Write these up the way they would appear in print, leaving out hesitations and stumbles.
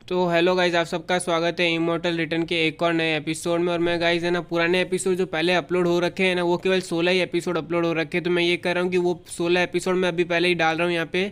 तो hello guys, आप सबका स्वागत है इमॉर्टल रिटर्न के एक और नए एपिसोड में। और मैं गाइज है ना, पुराने एपिसोड जो पहले अपलोड हो रखे हैं ना, वो केवल 16 ही एपिसोड अपलोड हो रखे हैं। तो मैं ये कर रहा हूँ कि वो 16 एपिसोड मैं अभी पहले ही डाल रहा हूँ यहाँ पे।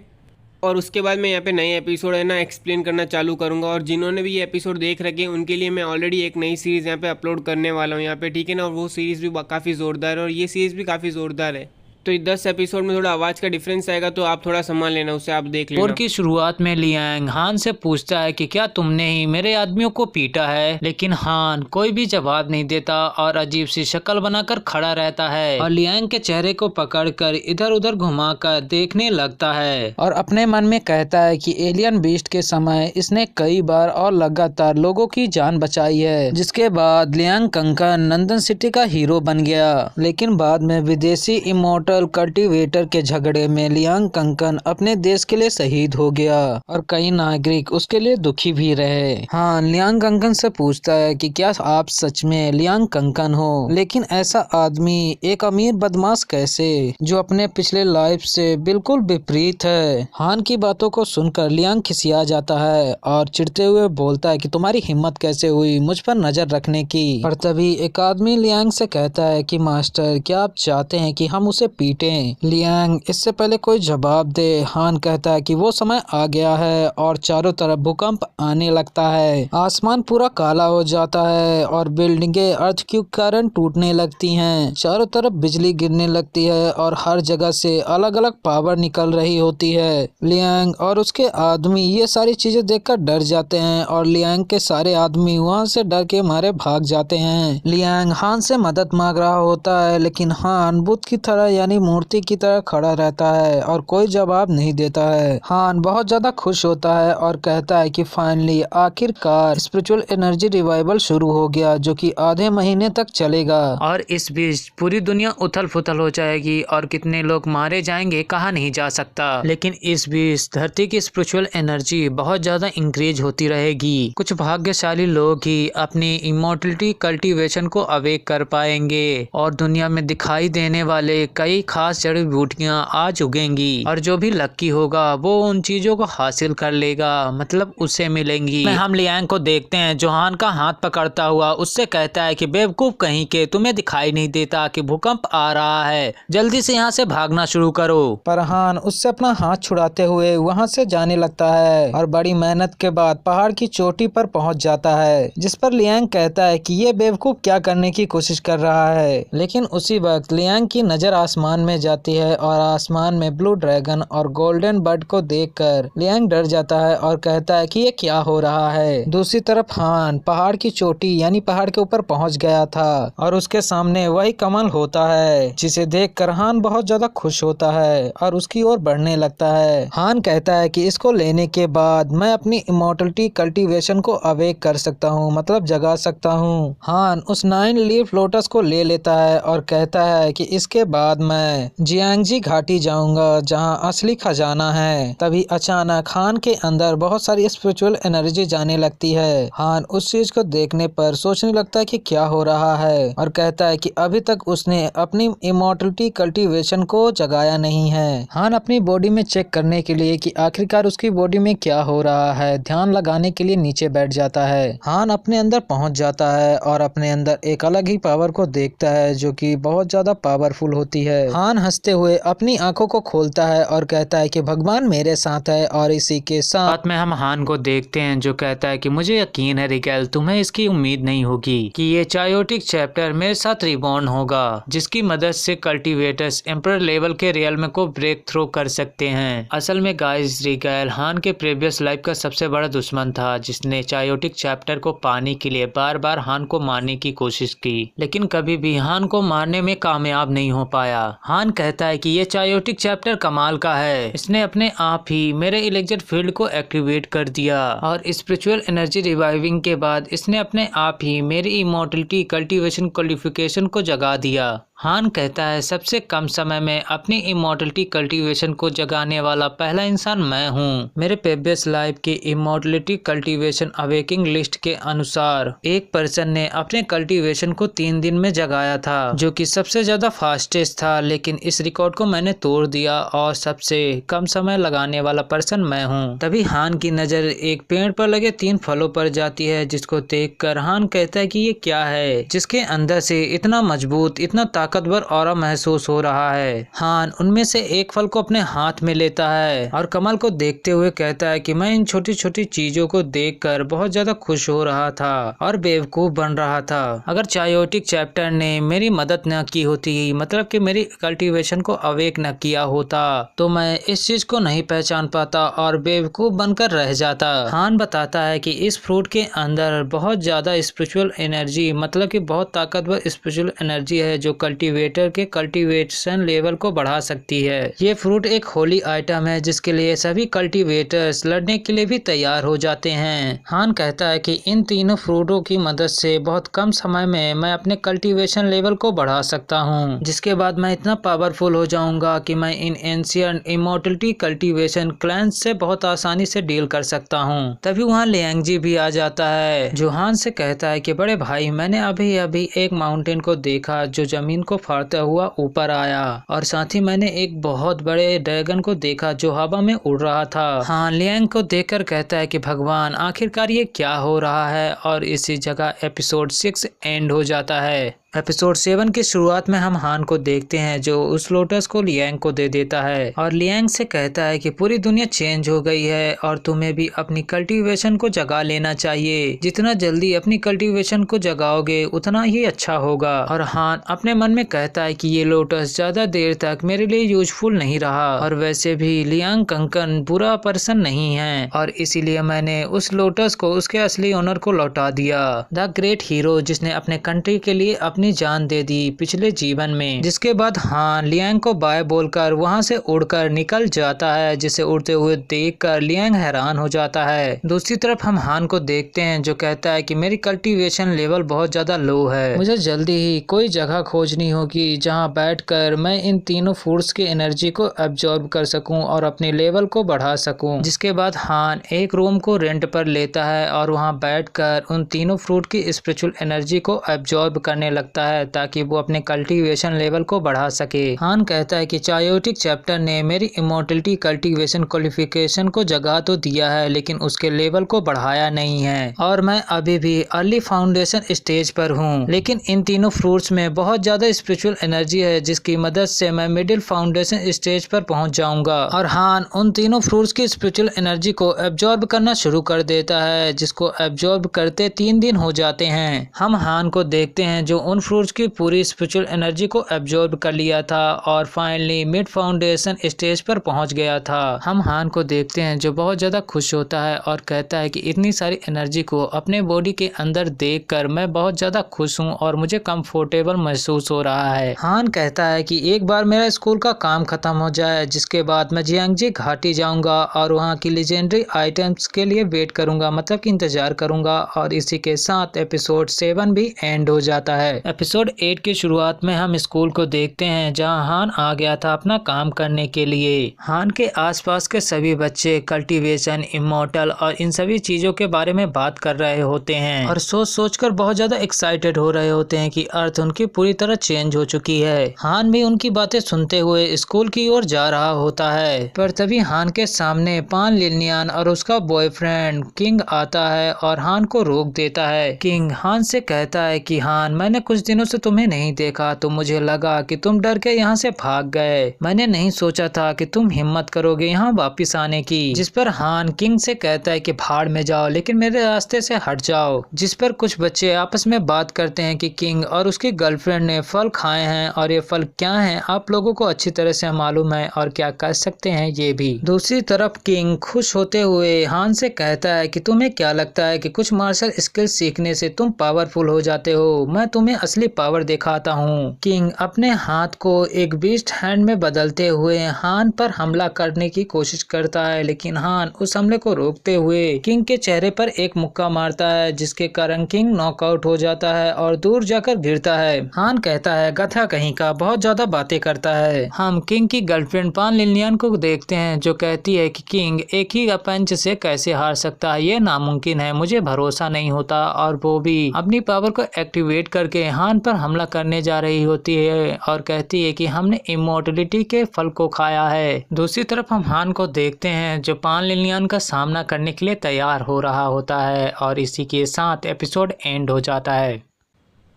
और उसके बाद मैं यहाँ पे नए एपिसोड है ना एक्सप्लेन करना चालू करूँगा। और जिन्होंने भी ये एपिसोड देख रखे हैं उनके लिए मैं ऑलरेडी एक नई सीरीज़ यहाँ पे अपलोड करने वाला हूँ यहाँ पे, ठीक है ना। और वो सीरीज़ भी काफ़ी ज़ोरदार है और ये सीरीज़ भी काफ़ी ज़ोरदार है। तो ये 10 एपिसोड में थोड़ा आवाज़ का डिफरेंस आएगा, तो आप थोड़ा संभाल लेना, उसे आप देख और लेना। की शुरुआत में लियांग हान से पूछता है कि क्या तुमने ही मेरे आदमियों को पीटा है, लेकिन हान कोई भी जवाब नहीं देता और अजीब सी शक्ल बनाकर खड़ा रहता है और लियांग के चेहरे को पकड़कर इधर उधर घुमाकर देखने लगता है और अपने मन में कहता है कि एलियन बीस्ट के समय इसने कई बार और लगातार लोगों की जान बचाई है, जिसके बाद लियांग कंकन नंदन सिटी का हीरो बन गया। लेकिन बाद में विदेशी इमोर्टल कल्टीवेटर के झगड़े में लियांग कंकन अपने देश के लिए शहीद हो गया और कई नागरिक उसके लिए दुखी भी रहे। हाँ, लियांग कंकन से पूछता है कि क्या आप सच में लियांग कंकन हो, लेकिन ऐसा आदमी एक अमीर बदमाश कैसे, जो अपने पिछले लाइफ से बिल्कुल विपरीत है। हान की बातों को सुनकर लियांग खिसिया जाता है और चिढ़ते हुए बोलता है कि तुम्हारी हिम्मत कैसे हुई मुझ पर नजर रखने की। पर तभी एक आदमी लियांग से कहता है कि मास्टर, क्या आप चाहते हैं कि हम उसे पीटें? लियांग इससे पहले कोई जवाब दे, हान कहता है कि वो समय आ गया है और चारों तरफ भूकंप आने लगता है। आसमान पूरा काला हो जाता है और बिल्डिंगें अर्थक्वेक के कारण टूटने लगती हैं। चारों तरफ बिजली गिरने लगती है और हर जगह से अलग अलग पावर निकल रही होती है। लियांग और उसके आदमी ये सारी चीजें देखकर डर जाते हैं और लियांग के सारे आदमी वहां से डर के मारे भाग जाते हैं। लियांग हान से मदद मांग रहा होता है, लेकिन हान बुद्ध की तरह यानी मूर्ति की तरह खड़ा रहता है और कोई जवाब नहीं देता है। हान बहुत ज्यादा खुश होता है और कहता है कि फाइनली आखिरकार स्पिरिचुअल एनर्जी रिवाइवल शुरू हो गया, जो कि आधे महीने तक चलेगा और इस बीच पूरी दुनिया उथल पुथल हो जाएगी और कितने लोग मारे जाएंगे कहा नहीं जा सकता। लेकिन इस बीच धरती की स्पिरिचुअल एनर्जी बहुत ज्यादा इंक्रीज होती रहेगी। कुछ भाग्यशाली लोग ही अपनी इमोर्टलिटी कल्टीवेशन को अवेक कर पाएंगे और दुनिया में दिखाई देने वाले कई खास जड़ी बूटियां आज उगेंगी और जो भी लक्की होगा वो उन चीजों को हासिल कर लेगा, मतलब उसे मिलेंगी। हम लियांग को देखते हैं जो हान का हाथ पकड़ता हुआ उससे कहता है कि बेवकूफ कहीं के, तुम्हें दिखाई नहीं देता कि भूकंप आ रहा है, जल्दी से यहाँ से भागना शुरू करो। पर हान उससे अपना हाथ छुड़ाते हुए वहाँ से जाने लगता है और बड़ी मेहनत के बाद पहाड़ की चोटी पर पहुँच जाता है, जिस पर लियांग कहता है कि ये बेवकूफ क्या करने की कोशिश कर रहा है। लेकिन उसी वक्त लियांग की नजर आसमान में जाती है और आसमान में ब्लू ड्रैगन और गोल्डन बर्ड को देखकर लियांग डर जाता है और कहता है कि ये क्या हो रहा है। दूसरी तरफ हान पहाड़ की चोटी यानी पहाड़ के ऊपर पहुंच गया था और उसके सामने वही कमल होता है, जिसे देखकर हान बहुत ज्यादा खुश होता है और उसकी ओर बढ़ने लगता है। हान कहता है कि इसको लेने के बाद मैं अपनी इमोर्टलिटी कल्टीवेशन को अवेक कर सकता हूँ, मतलब जगा सकता हूँ। हान उस 9 लीफ लोटस को ले लेता है और कहता है कि इसके बाद मैं जियांगजी घाटी जाऊंगा जहां असली खजाना है। तभी अचानक हान के अंदर बहुत सारी स्पिरिचुअल एनर्जी जाने लगती है। हान उस चीज को देखने पर सोचने लगता है कि क्या हो रहा है और कहता है कि अभी तक उसने अपनी इमोर्टलिटी कल्टीवेशन को जगाया नहीं है। हान अपनी बॉडी में चेक करने के लिए कि आखिरकार उसकी बॉडी में क्या हो रहा है ध्यान लगाने के लिए नीचे बैठ जाता है। हान अपने अंदर पहुंच जाता है और अपने अंदर एक अलग ही पावर को देखता है जो कि बहुत ज्यादा पावरफुल होती है। हान हंसते हुए अपनी आंखों को खोलता है और कहता है कि भगवान मेरे साथ है और इसी के साथ में हम हान को देखते हैं जो कहता है कि मुझे यकीन है रिगेल, तुम्हें इसकी उम्मीद नहीं होगी कि ये चायोटिक चैप्टर मेरे साथ रिबॉर्न होगा, जिसकी मदद से कल्टीवेटर्स एम्परर लेवल के रियल्म को ब्रेक थ्रू कर सकते हैं। असल में गाइस, रिगेल हान के प्रीवियस लाइफ का सबसे बड़ा दुश्मन था, जिसने चायोटिक चैप्टर को पाने के लिए बार बार हान को मारने की कोशिश की, लेकिन कभी भी हान को मारने में कामयाब नहीं हो पाया। हान कहता है कि ये चायोटिक चैप्टर कमाल का है, इसने अपने आप ही मेरे इलेक्ट्रिक फील्ड को एक्टिवेट कर दिया और स्पिरिचुअल एनर्जी रिवाइविंग के बाद इसने अपने आप ही मेरी इमोर्टलिटी कल्टीवेशन क्वालिफिकेशन को जगा दिया। हान कहता है सबसे कम समय में अपनी इमॉर्टलिटी कल्टीवेशन को जगाने वाला पहला इंसान मैं हूँ। मेरे प्रीवियस लाइफ की इमॉर्टलिटी कल्टीवेशन अवेकिंग लिस्ट के अनुसार एक पर्सन ने अपने कल्टीवेशन को 3 दिन में जगाया था, जो कि सबसे ज्यादा फास्टेस्ट था, लेकिन इस रिकॉर्ड को मैंने तोड़ दिया और सबसे कम समय लगाने वाला पर्सन मैं हूँ। तभी हान की नजर एक पेड़ पर लगे 3 फलों पर जाती है, जिसको देखकर हान कहता है कि ये क्या है, जिसके अंदर से इतना मजबूत, इतना ताकतवर ऑरा महसूस हो रहा है। हान उनमें से एक फल को अपने हाथ में लेता है और कमल को देखते हुए कहता है कि मैं इन छोटी छोटी चीजों को देखकर बहुत ज्यादा खुश हो रहा था और बेवकूफ बन रहा था। अगर चायोटिक चैप्टर ने मेरी मदद न की होती, मतलब कि मेरी कल्टीवेशन को अवेक न किया होता, तो मैं इस चीज को नहीं पहचान पाता और बेवकूफ बनकर रह जाता। हान बताता है कि इस फ्रूट के अंदर बहुत ज्यादा स्पिरिचुअल एनर्जी, मतलब कि बहुत ताकतवर स्पिरिचुअल एनर्जी है, जो कल्टीवेटर के कल्टीवेशन लेवल को बढ़ा सकती है। ये फ्रूट एक होली आइटम है, जिसके लिए सभी कल्टीवेटर्स लड़ने के लिए भी तैयार हो जाते हैं। हान कहता है कि इन तीनों फ्रूटों की मदद से बहुत कम समय में मैं अपने कल्टीवेशन लेवल को बढ़ा सकता हूँ, जिसके बाद मैं इतना पावरफुल हो जाऊंगा कि मैं इन एंशिएंट इमॉर्टलिटी कल्टीवेशन क्लैंस से बहुत आसानी से डील कर सकता हूँ। तभी वहाँ लियांग जी भी आ जाता है, जो हान से कहता है कि बड़े भाई, मैंने अभी अभी एक माउंटेन को देखा जो जमीन को फाड़ता हुआ ऊपर आया, और साथ ही मैंने एक बहुत बड़े ड्रैगन को देखा जो हवा में उड़ रहा था। हाँ, लियांग को देखकर कहता है कि भगवान, आखिरकार ये क्या हो रहा है, और इसी जगह एपिसोड 6 एंड हो जाता है। एपिसोड 7 की शुरुआत में हम हान को देखते हैं, जो उस लोटस को लियांग को दे देता है और लियांग से कहता है कि पूरी दुनिया चेंज हो गई है और तुम्हें भी अपनी कल्टीवेशन को जगा लेना चाहिए। जितना जल्दी अपनी कल्टीवेशन को जगाओगे उतना ही अच्छा होगा। और हान अपने मन में कहता है कि ये लोटस ज्यादा देर तक मेरे लिए यूजफुल नहीं रहा, और वैसे भी लियांग कंकन बुरा पर्सन नहीं है, और इसीलिए मैंने उस लोटस को उसके असली ओनर को लौटा दिया। द ग्रेट हीरो, जिसने अपने कंट्री के लिए अपनी जान दे दी पिछले जीवन में। जिसके बाद हान लियांग को बाय बोलकर वहां से उड़कर निकल जाता है, जिसे उड़ते हुए देखकर लियांग हैरान हो जाता है। दूसरी तरफ हम हान को देखते हैं, जो कहता है कि मेरी कल्टीवेशन लेवल बहुत ज्यादा लो है, मुझे जल्दी ही कोई जगह खोजनी होगी जहां बैठकर मैं इन तीनों फ्रूट्स की एनर्जी को एब्जॉर्ब कर सकूं और अपने लेवल को बढ़ा सकूं। जिसके बाद हान एक रूम को रेंट पर लेता है और वहां बैठकर उन तीनों फ्रूट की स्पिरिचुअल एनर्जी को एब्जॉर्ब करने लगता है, ताकि वो अपने कल्टीवेशन लेवल को बढ़ा सके। हान कहता है कि चायोटिक चैप्टर ने मेरी इमॉर्टलिटी कल्टीवेशन क्वालिफिकेशन को जगा तो दिया है, लेकिन उसके लेवल को बढ़ाया नहीं है, और मैं अभी भी अर्ली फाउंडेशन स्टेज पर हूँ। लेकिन इन तीनों फ्रूट्स में बहुत ज्यादा स्पिरिचुअल एनर्जी है, जिसकी मदद से मैं मिडिल फाउंडेशन स्टेज पर पहुंच जाऊंगा। और हान उन तीनों फ्रूट्स की स्पिरिचुअल एनर्जी को एब्जॉर्ब करना शुरू कर देता है, जिसको एब्जॉर्ब करते 3 दिन हो जाते हैं। हम हान को देखते हैं, जो उन फ्रूट्स की पूरी स्पिरिचुअल एनर्जी को एब्जॉर्ब कर लिया था और फाइनली मिड फाउंडेशन स्टेज पर पहुंच गया था। हम हान को देखते हैं, जो बहुत ज्यादा खुश होता है और कहता है कि इतनी सारी एनर्जी को अपने बॉडी के अंदर देखकर मैं बहुत ज्यादा खुश हूं और मुझे कंफर्टेबल महसूस हो रहा है। हान कहता है कि एक बार मेरा स्कूल का काम खत्म हो जाए, जिसके बाद मैं जियांगजी घाटी जाऊंगा और वहाँ की लेजेंडरी आइटम्स के लिए वेट करूंगा, मतलब कि इंतजार करूंगा। और इसी के साथ एपिसोड 7 भी एंड हो जाता है। एपिसोड 8 की शुरुआत में हम स्कूल को देखते हैं, जहां हान आ गया था अपना काम करने के लिए। हान के आसपास के सभी बच्चे कल्टीवेशन, इमॉर्टल और इन सभी चीजों के बारे में बात कर रहे होते हैं और सोच सोचकर बहुत ज्यादा एक्साइटेड हो रहे होते हैं कि अर्थ उनकी पूरी तरह चेंज हो चुकी है। हान भी उनकी बातें सुनते हुए स्कूल की ओर जा रहा होता है, पर तभी हान के सामने पान लिनयान और उसका बॉयफ्रेंड किंग आता है और हान को रोक देता है। किंग हान से कहता है कि हान, मैंने कुछ दिनों से तुम्हें नहीं देखा तो मुझे लगा कि तुम डर के यहाँ से भाग गए। मैंने नहीं सोचा था कि तुम हिम्मत करोगे यहाँ वापिस आने की। जिस पर हान किंग से कहता है कि भाड़ में जाओ, लेकिन मेरे रास्ते से हट जाओ। जिस पर कुछ बच्चे आपस में बात करते हैं कि किंग और उसकी गर्लफ्रेंड ने फल खाए हैं और ये फल क्या हैं आप लोगों को अच्छी तरह से मालूम है और क्या कर सकते हैं ये भी। दूसरी तरफ किंग खुश होते हुए हान से कहता है कि तुम्हें क्या लगता है कि कुछ मार्शल स्किल सीखने से तुम पावरफुल हो जाते हो? मैं तुम्हें असली पावर दिखाता हूँ। किंग अपने हाथ को एक बीस्ट हैंड में बदलते हुए हान पर हमला करने की कोशिश करता है, लेकिन हान उस हमले को रोकते हुए किंग के चेहरे पर एक मुक्का मारता है, जिसके कारण किंग नॉकआउट हो जाता है और दूर जाकर गिरता है। हान कहता है गधा कहीं का, बहुत ज्यादा बातें करता है। हम किंग की गर्लफ्रेंड पान लिनलियन को देखते हैं जो कहती है कि किंग एक ही पंच से कैसे हार सकता है, ये नामुमकिन है, मुझे भरोसा नहीं होता। और वो भी अपनी पावर को एक्टिवेट करके हान पर हमला करने जा रही होती है और कहती है कि हमने इमोर्टलिटी के फल को खाया है। दूसरी तरफ हम हान को देखते हैं जो पान लिनलियन का सामना करने के लिए तैयार हो रहा होता है और इसी के साथ एपिसोड एंड हो जाता है।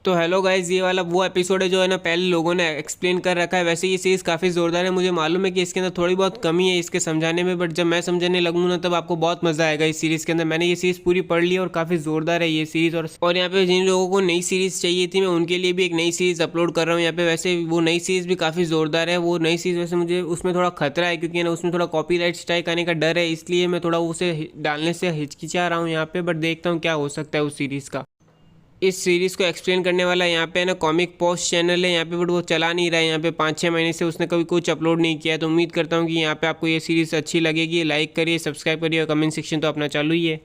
तो हेलो गाइज, ये वाला वो एपिसोड है जो है ना पहले लोगों ने एक्सप्लेन कर रखा है। वैसे ये सीरीज़ काफ़ी ज़ोरदार है, मुझे मालूम है कि इसके अंदर थोड़ी बहुत कमी है इसके समझाने में, बट जब मैं समझाने लगूँ ना तब आपको बहुत मज़ा आएगा इस सीरीज़ के अंदर। मैंने ये सीरीज़ पूरी पढ़ ली और काफ़ी ज़ोरदार है ये सीरीज़। और यहाँ पे जिन लोगों को नई सीरीज़ चाहिए थी मैं उनके लिए भी एक नई सीरीज़ अपलोड कर रहा हूँ यहाँ पे। वैसे वो नई सीरीज़ भी काफ़ी ज़ोरदार है। वो नई सीरीज़ वैसे मुझे उसमें थोड़ा खतरा है क्योंकि ना उसमें थोड़ा कॉपीराइट स्ट्राइक आने का डर है, इसलिए मैं थोड़ा उसे डालने से हिचकिचा रहा हूँ यहाँ पे, बट देखता हूँ क्या हो सकता है उस सीरीज़ का। इस सीरीज़ को एक्सप्लेन करने वाला यहाँ पे ना कॉमिक पोस्ट चैनल है यहाँ पे, बट वो चला नहीं रहा है यहाँ पे 5-6 महीने से, उसने कभी कुछ अपलोड नहीं किया है। तो उम्मीद करता हूँ कि यहाँ पे आपको ये सीरीज़ अच्छी लगेगी। लाइक करिए, सब्सक्राइब करिए और कमेंट सेक्शन तो अपना चालू ही है।